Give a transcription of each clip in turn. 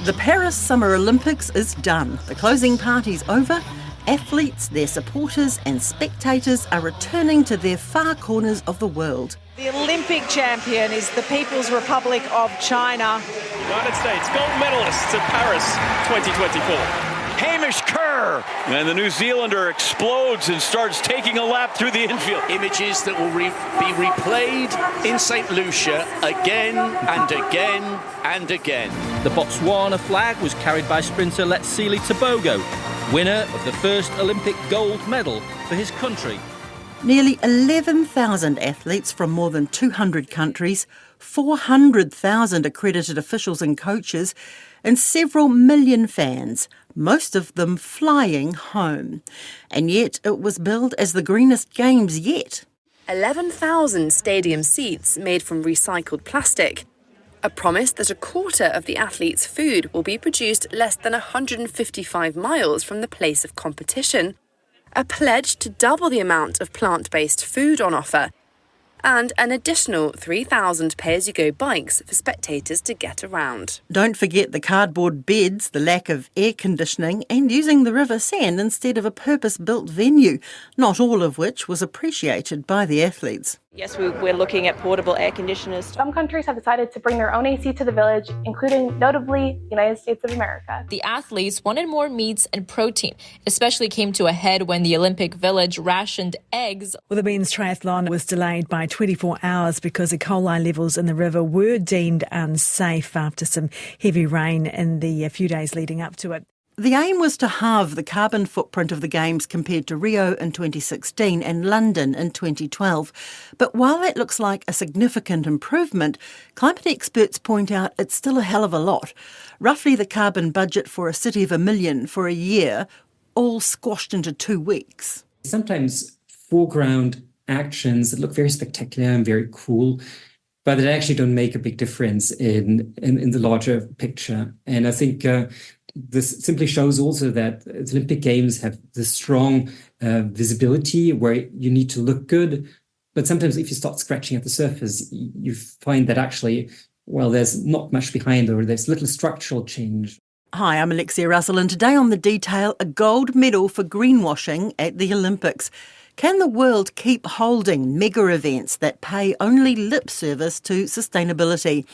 The Paris Summer Olympics is done. The closing party's over. Athletes, their supporters and spectators are returning to their far corners of the world. The Olympic champion is the People's Republic of China. United States gold medalists at Paris 2024. Hamish Kerr. And the New Zealander explodes and starts taking a lap through the infield. Images that will be replayed in St. Lucia again and again and again. The Botswana flag was carried by sprinter Letsile Tebogo, winner of the first Olympic gold medal for his country. Nearly 11,000 athletes from more than 200 countries, 400,000 accredited officials and coaches, and several million fans, most of them flying home. And yet it was billed as the greenest games yet. 11,000 stadium seats made from recycled plastic. A promise that a quarter of the athletes' food will be produced less than 155 miles from the place of competition. A pledge to double the amount of plant-based food on offer. And an additional 3,000 pay-as-you-go bikes for spectators to get around. Don't forget the cardboard beds, the lack of air conditioning, and using the River Sand instead of a purpose-built venue, not all of which was appreciated by the athletes. Yes, we're looking at portable air conditioners. Some countries have decided to bring their own AC to the village, including, notably, the United States of America. The athletes wanted more meats and protein, especially came to a head when the Olympic Village rationed eggs. Well, the men's triathlon was delayed by 24 hours because E. coli levels in the river were deemed unsafe after some heavy rain in the few days leading up to it. The aim was to halve the carbon footprint of the Games compared to Rio in 2016 and London in 2012. But while that looks like a significant improvement, climate experts point out it's still a hell of a lot. Roughly the carbon budget for a city of 1 million for a year, all squashed into 2 weeks. Sometimes foreground actions that look very spectacular and very cool, but that actually don't make a big difference in the larger picture. And I think this simply shows also that the Olympic Games have this strong visibility where you need to look good. But sometimes if you start scratching at the surface, you find that actually, well, there's not much behind or there's little structural change. Hi, I'm Alexia Russell, and today on The Detail, a gold medal for greenwashing at the Olympics. Can the world keep holding mega events that pay only lip service to sustainability?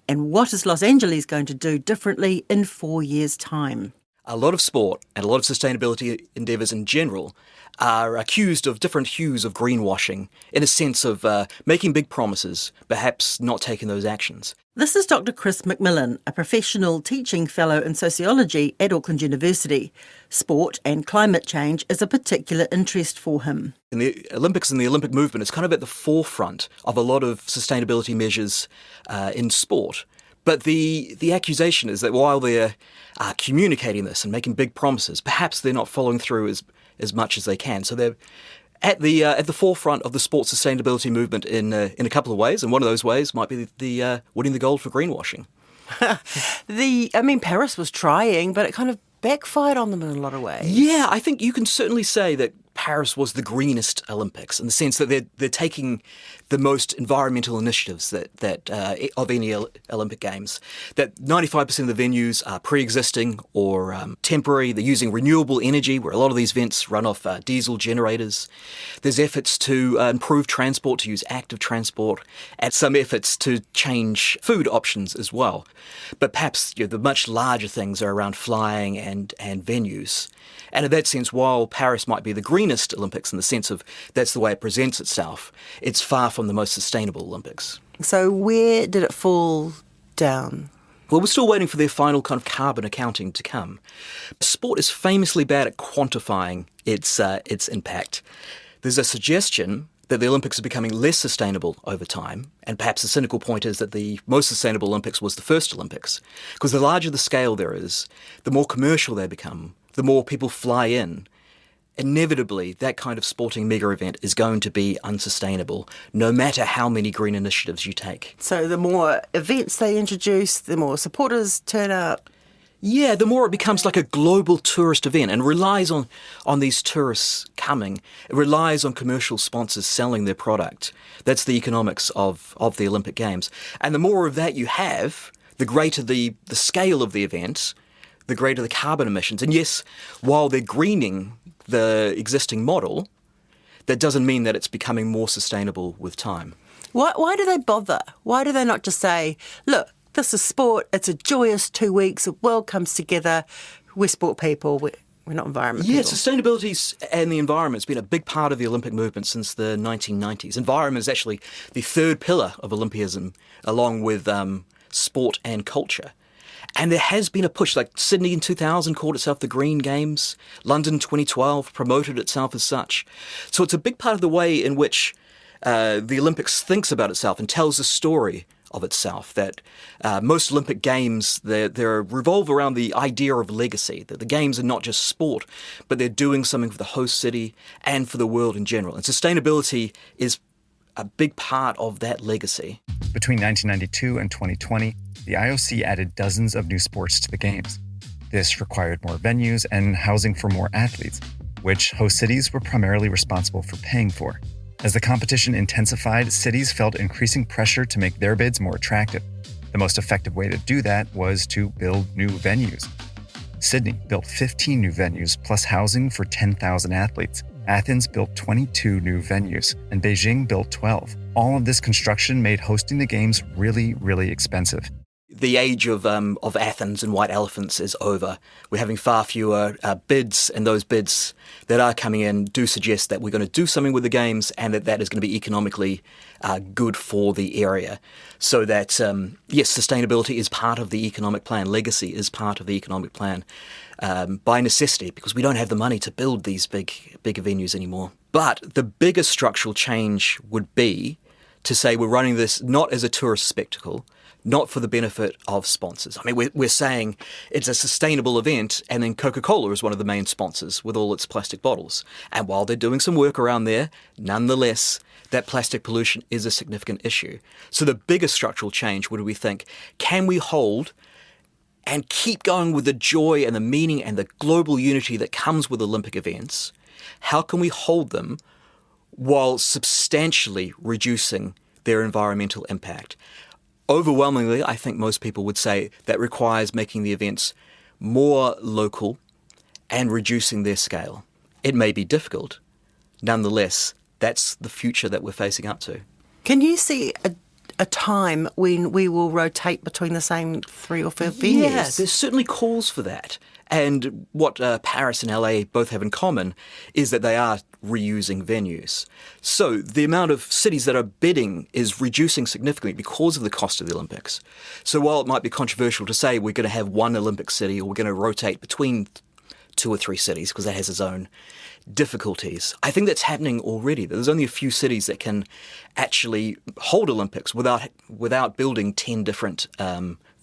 And what is Los Angeles going to do differently in 4 years' time? A lot of sport and a lot of sustainability endeavours in general are accused of different hues of greenwashing in a sense of making big promises, perhaps not taking those actions. This is Dr. Chris McMillan, a professional teaching fellow in sociology at Auckland University. Sport and climate change is a particular interest for him. In the Olympics and the Olympic movement is kind of at the forefront of a lot of sustainability measures in sport. But the accusation is that while they're communicating this and making big promises, perhaps they're not following through as much as they can. So they're at the forefront of the sports sustainability movement in a couple of ways, and one of those ways might be the winning the gold for greenwashing. Paris was trying, but it kind of backfired on them in a lot of ways. Yeah, I think you can certainly say that Paris was the greenest Olympics in the sense that they're taking the most environmental initiatives that of any Olympic Games. That 95% of the venues are pre-existing or temporary. They're using renewable energy, where a lot of these events run off diesel generators. There's efforts to improve transport, to use active transport, and some efforts to change food options as well. But perhaps the much larger things are around flying and venues. And in that sense, while Paris might be the greenest Olympics in the sense of that's the way it presents itself, it's far from the most sustainable Olympics. So where did it fall down? Well, we're still waiting for their final kind of carbon accounting to come. Sport is famously bad at quantifying its impact. There's a suggestion that the Olympics are becoming less sustainable over time, and perhaps the cynical point is that the most sustainable Olympics was the first Olympics, because the larger the scale there is, the more commercial they become, the more people fly in. Inevitably, that kind of sporting mega event is going to be unsustainable, no matter how many green initiatives you take. So the more events they introduce, the more supporters turn up. Yeah, the more it becomes like a global tourist event and relies on these tourists coming. It relies on commercial sponsors selling their product. That's the economics of the Olympic Games. And the more of that you have, the greater the scale of the event, the greater the carbon emissions. And yes, while they're greening the existing model, that doesn't mean that it's becoming more sustainable with time. Why do they bother? Why do they not just say, look, this is sport, it's a joyous 2 weeks, the world comes together, we're sport people, we're not environment people. Yeah, sustainability and the environment has been a big part of the Olympic movement since the 1990s. Environment is actually the third pillar of Olympianism, along with sport and culture. And there has been a push, like Sydney in 2000 called itself the Green Games, London 2012 promoted itself as such. So it's a big part of the way in which the Olympics thinks about itself and tells a story of itself, that most Olympic Games, they revolve around the idea of legacy, that the Games are not just sport, but they're doing something for the host city and for the world in general. And sustainability is a big part of that legacy. Between 1992 and 2020, the IOC added dozens of new sports to the Games. This required more venues and housing for more athletes, which host cities were primarily responsible for paying for. As the competition intensified, cities felt increasing pressure to make their bids more attractive. The most effective way to do that was to build new venues. Sydney built 15 new venues plus housing for 10,000 athletes. Athens built 22 new venues, and Beijing built 12. All of this construction made hosting the Games really, really expensive. The age of Athens and white elephants is over. We're having far fewer bids, and those bids that are coming in do suggest that we're going to do something with the Games and that is going to be economically good for the area. So that, yes, sustainability is part of the economic plan. Legacy is part of the economic plan by necessity, because we don't have the money to build these bigger venues anymore. But the biggest structural change would be to say we're running this not as a tourist spectacle, not for the benefit of sponsors. I mean, we're saying it's a sustainable event, and then Coca-Cola is one of the main sponsors with all its plastic bottles. And while they're doing some work around there, nonetheless, that plastic pollution is a significant issue. So the biggest structural change would, we think, can we hold and keep going with the joy and the meaning and the global unity that comes with Olympic events? How can we hold them while substantially reducing their environmental impact? Overwhelmingly, I think most people would say that requires making the events more local and reducing their scale. It may be difficult. Nonetheless, that's the future that we're facing up to. Can you see a time when we will rotate between the same 3 or 4 venues? Yeah, there's certainly calls for that. And what Paris and LA both have in common is that they are reusing venues. So the amount of cities that are bidding is reducing significantly because of the cost of the Olympics. So while it might be controversial to say we're going to have one Olympic city or we're going to rotate between 2 or 3 cities because that has its own difficulties, I think that's happening already. There's only a few cities that can actually hold Olympics without building 10 different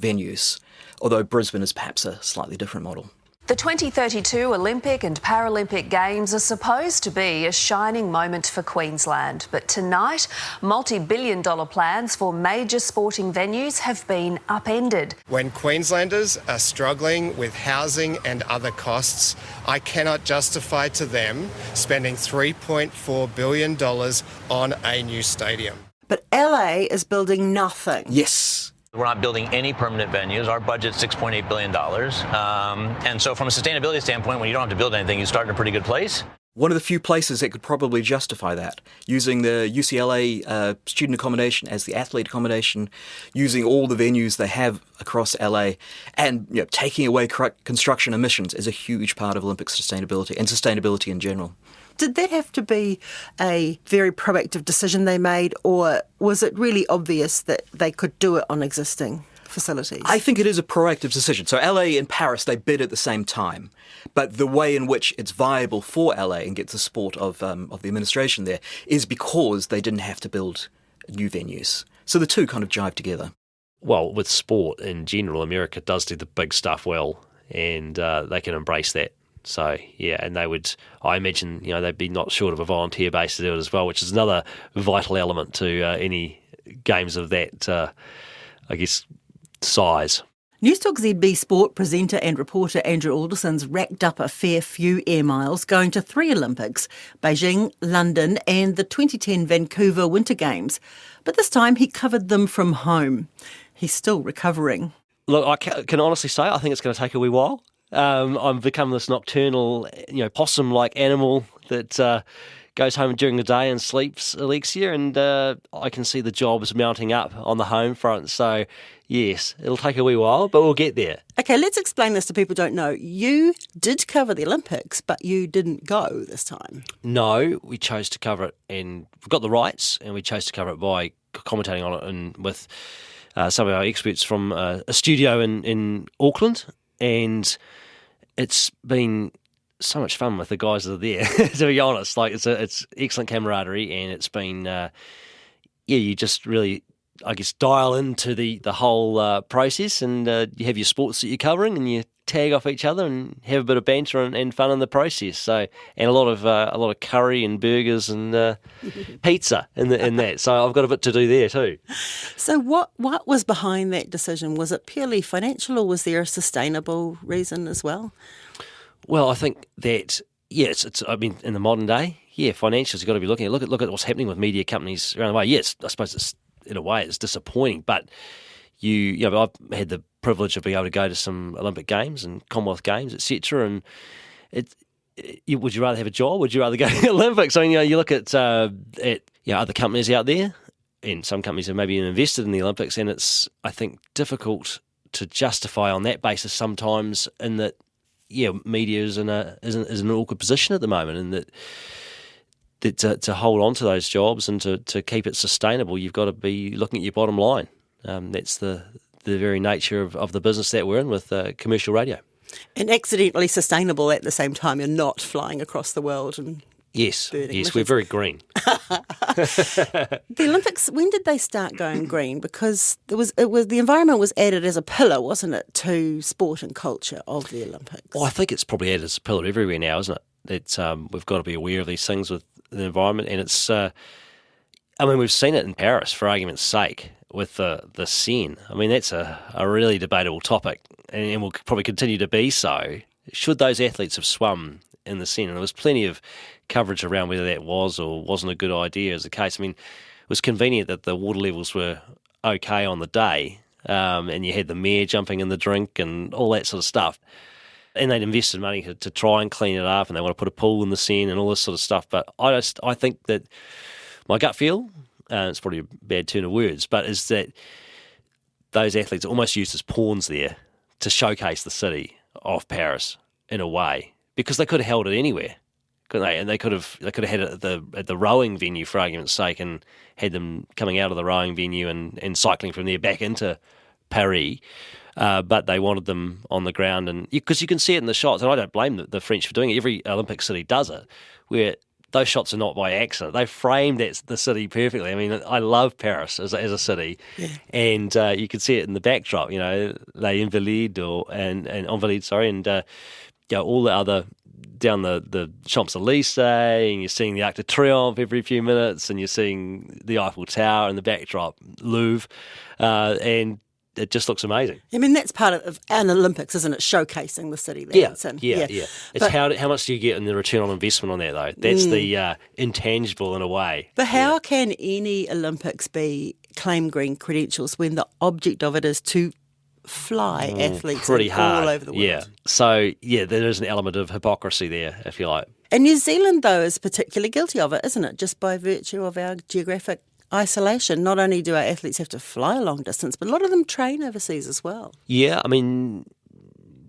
venues, although Brisbane is perhaps a slightly different model. The 2032 Olympic and Paralympic Games are supposed to be a shining moment for Queensland, but tonight, multi-billion-dollar plans for major sporting venues have been upended. When Queenslanders are struggling with housing and other costs, I cannot justify to them spending $3.4 billion on a new stadium. But LA is building nothing. Yes. We're not building any permanent venues. Our budget's $6.8 billion. And so from a sustainability standpoint, when you don't have to build anything, you start in a pretty good place. One of the few places that could probably justify that, using the UCLA student accommodation as the athlete accommodation, using all the venues they have across LA, and taking away construction emissions is a huge part of Olympic sustainability and sustainability in general. Did that have to be a very proactive decision they made, or was it really obvious that they could do it on existing facilities? I think it is a proactive decision. So LA and Paris, they bid at the same time. But the way in which it's viable for LA and gets the support of the administration there is because they didn't have to build new venues. So the two kind of jive together. Well, with sport in general, America does do the big stuff well, and they can embrace that. So, yeah, and they would, I imagine, they'd be not short of a volunteer base to do it as well, which is another vital element to any games of that, size. Newstalk ZB Sport presenter and reporter Andrew Alderson's racked up a fair few air miles going to 3 Olympics, Beijing, London and the 2010 Vancouver Winter Games. But this time he covered them from home. He's still recovering. Look, I can honestly say I think it's going to take a wee while. I've become this nocturnal, possum-like animal that goes home during the day and sleeps, Alexia, and I can see the jobs mounting up on the home front. So, yes, it'll take a wee while, but we'll get there. Okay, let's explain this to people who don't know. You did cover the Olympics, but you didn't go this time. No, we chose to cover it, and we got the rights, and we chose to cover it by commentating on it and with some of our experts from a studio in Auckland, and it's been so much fun with the guys that are there, to be honest. Like, it's excellent camaraderie, and it's been, you just really, I guess, dial into the whole process, and you have your sports that you're covering, and you tag off each other and have a bit of banter and fun in the process. So, and a lot of curry and burgers and pizza in that. So I've got a bit to do there too. So what was behind that decision? Was it purely financial, or was there a sustainable reason as well? Well, I think that, it's I mean, in the modern day, financials you've got to be looking at. Look at what's happening with media companies around the way. Yes, I suppose it's, in a way, it's disappointing, but I've had the privilege of being able to go to some Olympic Games and Commonwealth Games, etc. And would you rather have a job? Would you rather go to the Olympics? I mean, you look at other companies out there, and some companies have maybe invested in the Olympics, and it's, I think, difficult to justify on that basis sometimes, in that media is in an awkward position at the moment, and that to hold on to those jobs and to keep it sustainable, you've got to be looking at your bottom line. That's the very nature of the business that we're in with commercial radio. And accidentally sustainable at the same time. You're not flying across the world and yes, emissions. We're very green. The Olympics, when did they start going green? Because the environment was added as a pillar, wasn't it, to sport and culture of the Olympics? Well, I think it's probably added as a pillar everywhere now, isn't it? We've got to be aware of these things with the environment, and it's. We've seen it in Paris, for argument's sake, with the Seine. I mean, that's a really debatable topic, and will probably continue to be so. Should those athletes have swum in the Seine? And there was plenty of coverage around whether that was or wasn't a good idea as a case. I mean, it was convenient that the water levels were okay on the day, and you had the mayor jumping in the drink and all that sort of stuff. And they'd invested money to try and clean it up, and they want to put a pool in the Seine and all this sort of stuff. But I think that my gut feel, it's probably a bad turn of words, but is that those athletes are almost used as pawns there to showcase the city of Paris in a way, because they could have held it anywhere, couldn't they? And they could have had it at the rowing venue, for argument's sake, and had them coming out of the rowing venue and cycling from there back into Paris. But they wanted them on the ground, and because you can see it in the shots, and I don't blame the French for doing it. Every Olympic city does it, where those shots are not by accident. They framed the city perfectly. I mean, I love Paris as a city, and you can see it in the backdrop. Les Invalides and Invalides, and all the other down the Champs-Élysées, and you're seeing the Arc de Triomphe every few minutes, and you're seeing the Eiffel Tower in the backdrop, Louvre, and it just looks amazing. I mean, that's part of an Olympics, isn't it? Showcasing the city that it's in. Yeah. It's how much do you get in the return on investment on that, though? That's the intangible in a way. But how can any Olympics claim green credentials when the object of it is to fly athletes pretty hard all over the world? Yeah. So, there is an element of hypocrisy there, if you like. And New Zealand, though, is particularly guilty of it, isn't it? Just by virtue of our geographic isolation. Not only do our athletes have to fly a long distance, but a lot of them train overseas as well. Yeah, I mean,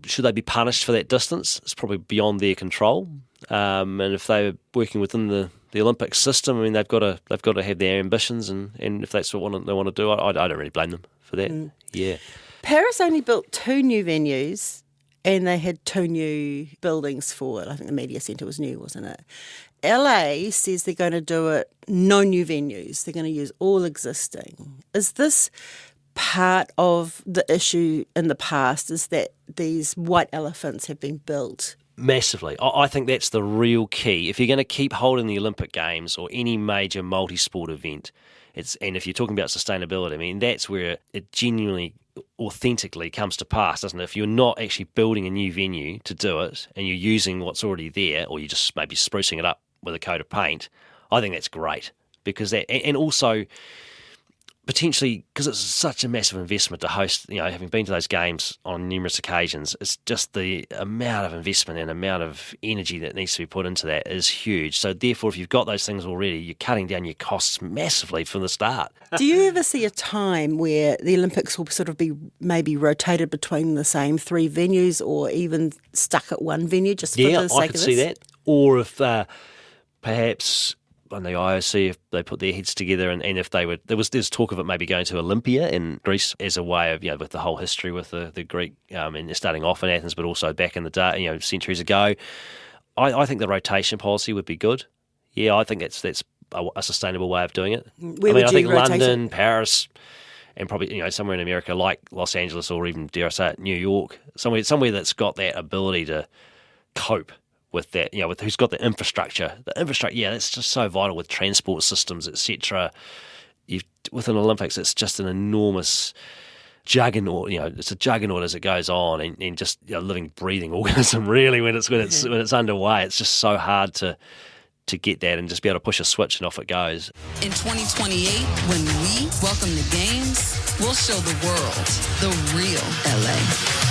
should they be punished for that distance? It's probably beyond their control. And if they're working within the Olympic system, I mean, they've got to have their ambitions, and if that's what they want to do, I don't really blame them for that. Yeah. Paris only built 2 new venues, and they had 2 new buildings for it. I think the media centre was new, wasn't it? LA says they're going to do it, no new venues. They're going to use all existing. Is this part of the issue in the past, is that these white elephants have been built? Massively. I think that's the real key. If you're going to keep holding the Olympic Games or any major multi-sport event, and if you're talking about sustainability, I mean, that's where it genuinely, authentically comes to pass, doesn't it? If you're not actually building a new venue to do it, and you're using what's already there, or you're just maybe sprucing it up with a coat of paint, I think that's great, because that, and also potentially, because it's such a massive investment to host, having been to those games on numerous occasions, it's just the amount of investment and amount of energy that needs to be put into that is huge. So therefore, if you've got those things already, you're cutting down your costs massively from the start. Do you ever see a time where the Olympics will sort of be maybe rotated between the same three venues, or even stuck at one venue just for the sake of this? Yeah, I could see that. Or if perhaps on the IOC, if they put their heads together, and if they would, there's talk of it maybe going to Olympia in Greece as a way of, with the whole history with the Greek, and starting off in Athens, but also back in the day, centuries ago. I think the rotation policy would be good. Yeah, I think that's a sustainable way of doing it. I think London, Paris, and probably somewhere in America like Los Angeles, or even, dare I say it, New York, somewhere that's got that ability to cope with that, with who's got the infrastructure. The infrastructure, that's just so vital with transport systems, etc. With an Olympics, it's just an enormous juggernaut. It's a juggernaut as it goes on, and just a living, breathing organism. Really, when it's underway, it's just so hard to get that and just be able to push a switch and off it goes. In 2028, when we welcome the Games, we'll show the world the real LA.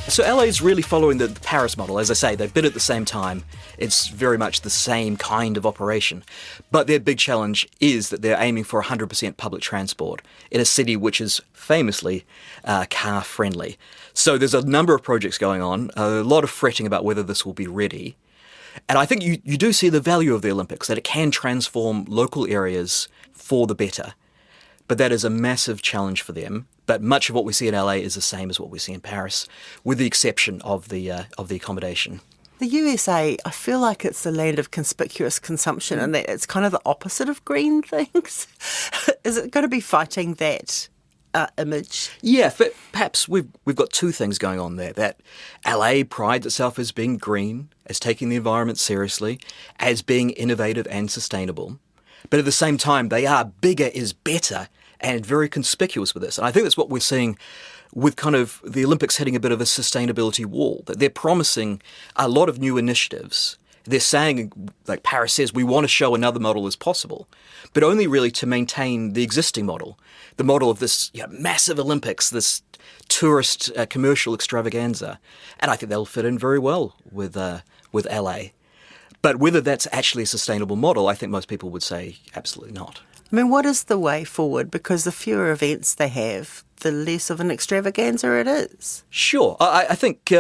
So LA is really following the Paris model. As I say, they've been at the same time. It's very much the same kind of operation. But their big challenge is that they're aiming for 100% public transport in a city which is famously car-friendly. So there's a number of projects going on, a lot of fretting about whether this will be ready. And I think you do see the value of the Olympics, that it can transform local areas for the better. But that is a massive challenge for them. But much of what we see in LA is the same as what we see in Paris, with the exception of the accommodation. The USA, I feel like it's the land of conspicuous consumption, and that it's kind of the opposite of green things. Is it going to be fighting that image? Yeah, but perhaps we've got two things going on there. That LA prides itself as being green, as taking the environment seriously, as being innovative and sustainable. But at the same time, they are bigger is better and very conspicuous with this. And I think that's what we're seeing with kind of the Olympics hitting a bit of a sustainability wall, that they're promising a lot of new initiatives. They're saying, like Paris says, we want to show another model as possible, but only really to maintain the existing model, the model of this massive Olympics, this tourist commercial extravaganza. And I think they'll fit in very well with LA. But whether that's actually a sustainable model, I think most people would say absolutely not. I mean, what is the way forward? Because the fewer events they have, the less of an extravaganza it is. Sure. I think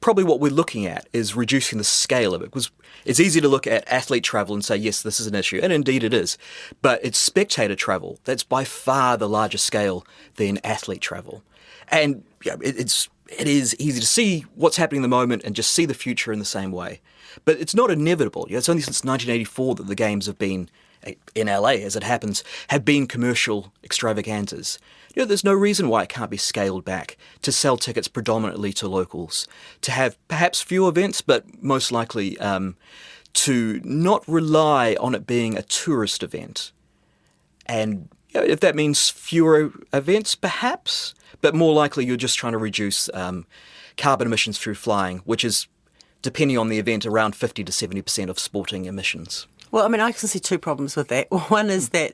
probably what we're looking at is reducing the scale of it, because it's easy to look at athlete travel and say, yes, this is an issue, and indeed it is. But it's spectator travel that's by far the larger scale than athlete travel. And it is easy to see what's happening in the moment and just see the future in the same way. But it's not inevitable. It's only since 1984 that the Games have been, in LA as it happens, have been commercial extravaganzas. There's no reason why it can't be scaled back to sell tickets predominantly to locals, to have perhaps few events, but most likely to not rely on it being a tourist event. And if that means fewer events, perhaps, but more likely you're just trying to reduce carbon emissions through flying, which is, depending on the event, around 50 to 70% of sporting emissions. Well, I mean, I can see two problems with that. One is that,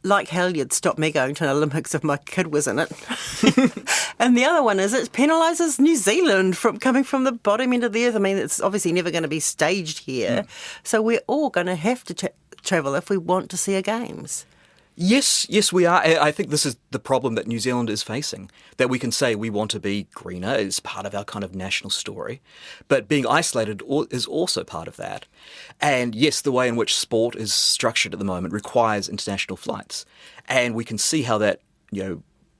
like hell, you'd stop me going to an Olympics if my kid was in it. And the other one is it penalises New Zealand from coming from the bottom end of the earth. I mean, it's obviously never going to be staged here. So we're all going to have to travel if we want to see a Games. Yes, we are. I think this is the problem that New Zealand is facing, that we can say we want to be greener as part of our kind of national story, but being isolated is also part of that. And yes, the way in which sport is structured at the moment requires international flights. And we can see how that,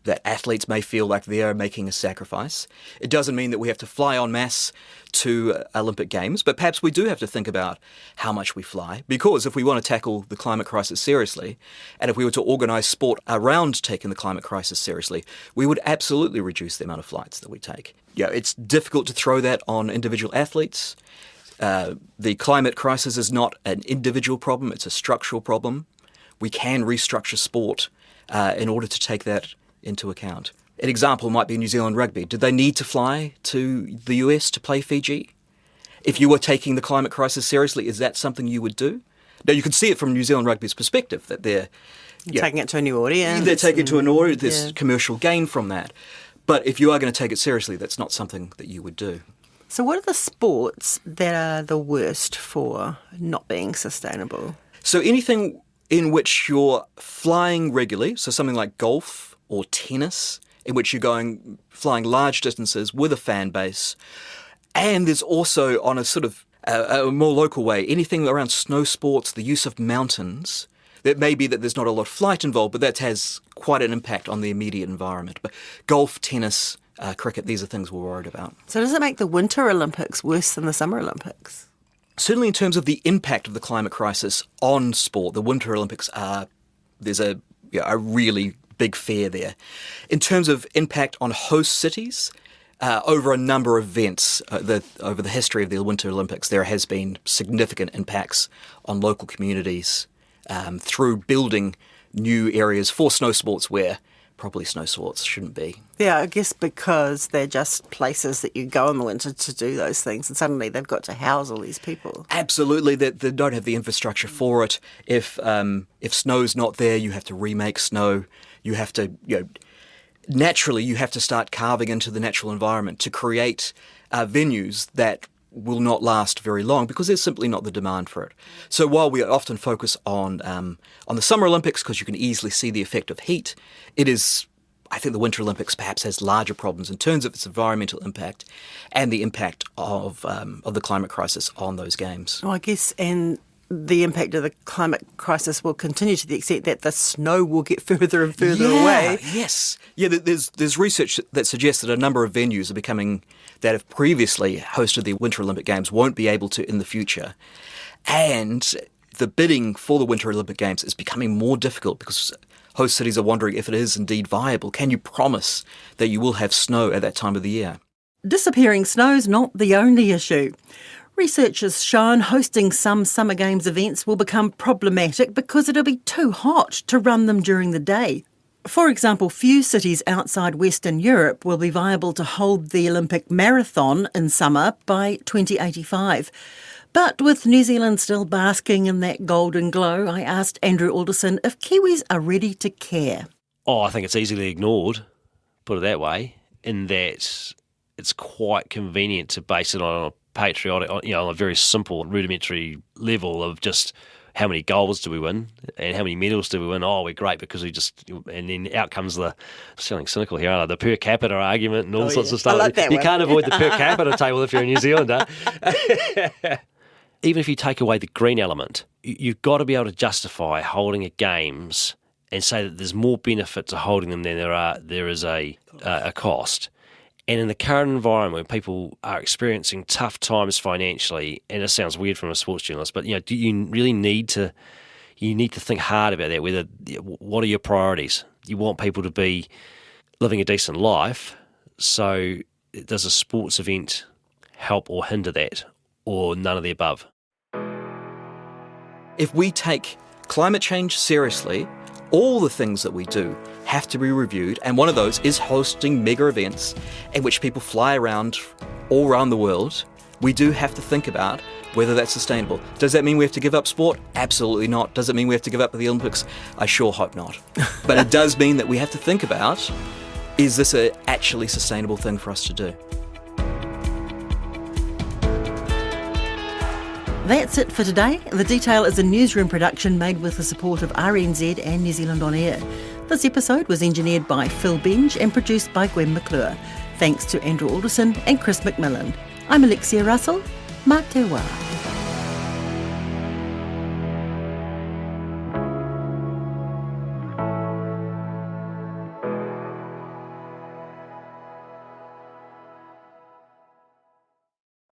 that athletes may feel like they are making a sacrifice. It doesn't mean that we have to fly en masse to Olympic Games, but perhaps we do have to think about how much we fly, because if we want to tackle the climate crisis seriously, and if we were to organise sport around taking the climate crisis seriously, we would absolutely reduce the amount of flights that we take. It's difficult to throw that on individual athletes. The climate crisis is not an individual problem, it's a structural problem. We can restructure sport in order to take that into account. An example might be New Zealand rugby. Did they need to fly to the US to play Fiji? If you were taking the climate crisis seriously, is that something you would do? Now, you can see it from New Zealand Rugby's perspective, that they're taking it to a new audience. They're taking it to an audience. There's commercial gain from that. But if you are going to take it seriously, that's not something that you would do. So what are the sports that are the worst for not being sustainable? So anything in which you're flying regularly, so something like golf or tennis, in which you're flying large distances with a fan base, and there's also, on a sort of a more local way, anything around snow sports, the use of mountains. That may be that there's not a lot of flight involved, but that has quite an impact on the immediate environment. But golf, tennis, cricket, these are things we're worried about. So does it make the Winter Olympics worse than the Summer Olympics? Certainly in terms of the impact of the climate crisis on sport, the Winter Olympics there's a really big fear there. In terms of impact on host cities, over a number of events over the history of the Winter Olympics, there has been significant impacts on local communities through building new areas for snow sports where probably snow sports shouldn't be. Yeah, I guess because they're just places that you go in the winter to do those things, and suddenly they've got to house all these people. Absolutely, they don't have the infrastructure for it. If snow's not there, you have to remake snow. You have to, naturally, you have to start carving into the natural environment to create venues that will not last very long because there's simply not the demand for it. So while we often focus on the Summer Olympics because you can easily see the effect of heat, I think the Winter Olympics perhaps has larger problems in terms of its environmental impact and the impact of the climate crisis on those games. Well, I guess, and the impact of the climate crisis will continue to the extent that the snow will get further and further away. Yes. Yeah, there's research that suggests that a number of venues that have previously hosted the Winter Olympic Games won't be able to in the future. And the bidding for the Winter Olympic Games is becoming more difficult because host cities are wondering if it is indeed viable. Can you promise that you will have snow at that time of the year? Disappearing snow's not the only issue. Research has shown hosting some Summer Games events will become problematic because it'll be too hot to run them during the day. For example, few cities outside Western Europe will be viable to hold the Olympic marathon in summer by 2085. But with New Zealand still basking in that golden glow, I asked Andrew Alderson if Kiwis are ready to care. I think it's easily ignored, put it that way, in that it's quite convenient to base it on a patriotic, on a very simple, rudimentary level of just how many goals do we win and how many medals do we win? We're great because and then out comes the, sounding cynical here, aren't I? The per capita argument and all sorts of stuff. I like that you one. can't avoid the per capita table if you're a New Zealander. Even if you take away the green element, you've got to be able to justify holding a games and say that there's more benefit to holding them than there is a cost. And in the current environment where people are experiencing tough times financially, and it sounds weird from a sports journalist, but do you really need to think hard about that? What are your priorities? You want people to be living a decent life, so does a sports event help or hinder that, or none of the above? If we take climate change seriously, all the things that we do have to be reviewed, and one of those is hosting mega events in which people fly around all around the world. We do have to think about whether that's sustainable. Does that mean we have to give up sport? Absolutely not. Does it mean we have to give up the Olympics? I sure hope not. But it does mean that we have to think about, is this an actually sustainable thing for us to do? That's it for today. The Detail is a newsroom production made with the support of RNZ and New Zealand On Air. This episode was engineered by Phil Benge and produced by Gwen McClure. Thanks to Andrew Alderson and Chris McMillan. I'm Alexia Russell. Mā te wā.